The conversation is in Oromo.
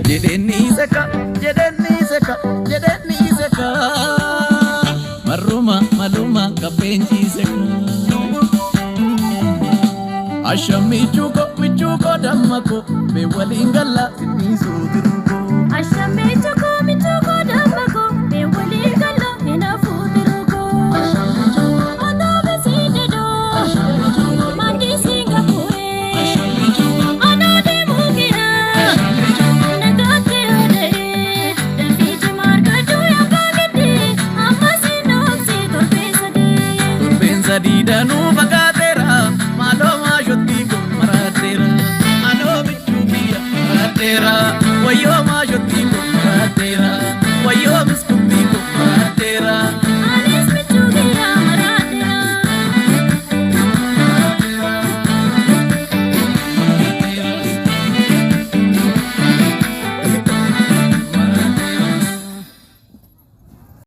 jedheni seka maruma maluma kapenji seka michuko damako be walingala tinizo tiruko michuko damako be walingala ina futiruko adobe sidedo mandi singapore anade mugira nagate ode delfiji margatu yakagete amasino si torpensa di danu bagatera maloma jotiko maratera ano bichukia maratera wayo ma jotiko